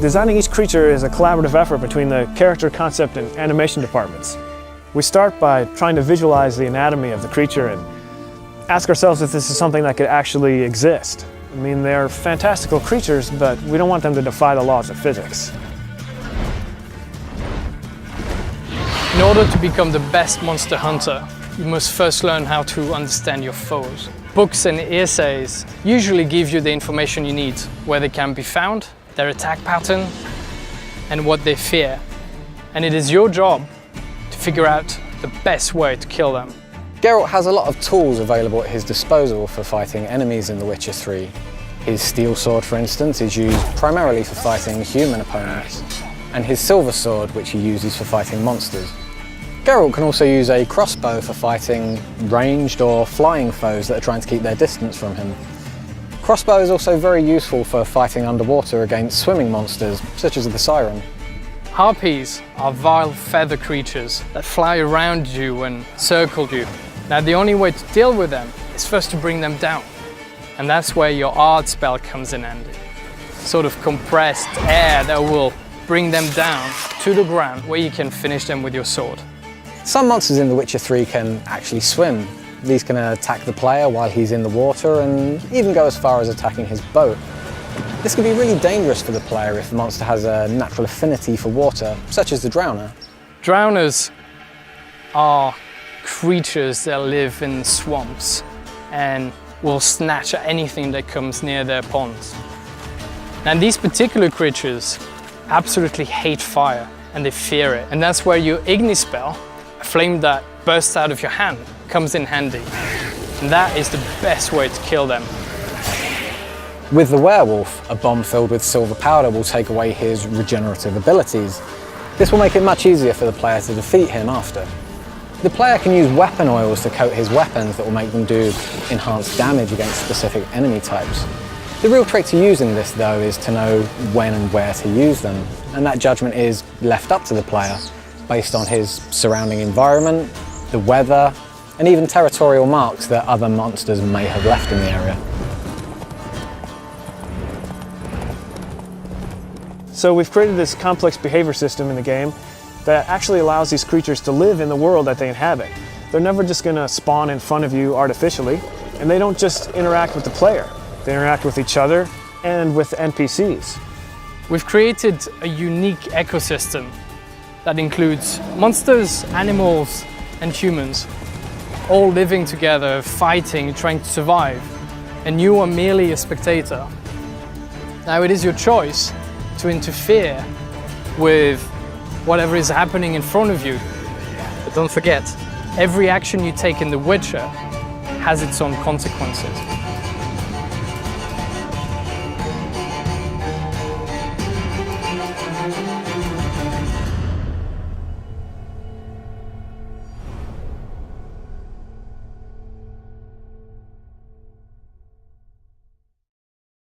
Designing each creature is a collaborative effort between the character, concept, and animation departments. We start by trying to visualize the anatomy of the creature and ask ourselves if this is something that could actually exist. I mean, they're fantastical creatures, but we don't want them to defy the laws of physics. In order to become the best monster hunter, you must first learn how to understand your foes. Books and essays usually give you the information you need, where they can be found, their attack pattern, and what they fear. And it is your job to figure out the best way to kill them. Geralt has a lot of tools available at his disposal for fighting enemies in The Witcher 3. His steel sword, for instance, is used primarily for fighting human opponents, and his silver sword, which he uses for fighting monsters. Geralt can also use a crossbow for fighting ranged or flying foes that are trying to keep their distance from him. Crossbow is also very useful for fighting underwater against swimming monsters, such as the Siren. Harpies are vile feather creatures that fly around you and circle you. Now the only way to deal with them is first to bring them down. And that's where your art spell comes in handy. Sort of compressed air that will bring them down to the ground where you can finish them with your sword. Some monsters in The Witcher 3 can actually swim. These can attack the player while he's in the water and even go as far as attacking his boat. This can be really dangerous for the player if the monster has a natural affinity for water, such as the Drowner. Drowners are creatures that live in swamps and will snatch at anything that comes near their ponds. Now these particular creatures absolutely hate fire and they fear it. And that's where your Igni spell, a flame that bursts out of your hand, comes in handy. And that is the best way to kill them. With the werewolf, a bomb filled with silver powder will take away his regenerative abilities. This will make it much easier for the player to defeat him after. The player can use weapon oils to coat his weapons that will make them do enhanced damage against specific enemy types. The real trick to using this, though, is to know when and where to use them, and that judgment is left up to the player based on his surrounding environment, the weather, and even territorial marks that other monsters may have left in the area. So we've created this complex behavior system in the game that actually allows these creatures to live in the world that they inhabit. They're never just going to spawn in front of you artificially, and they don't just interact with the player. They interact with each other and with NPCs. We've created a unique ecosystem that includes monsters, animals, and humans, all living together, fighting, trying to survive, and you are merely a spectator. Now it is your choice to interfere with whatever is happening in front of you. But don't forget, every action you take in The Witcher has its own consequences.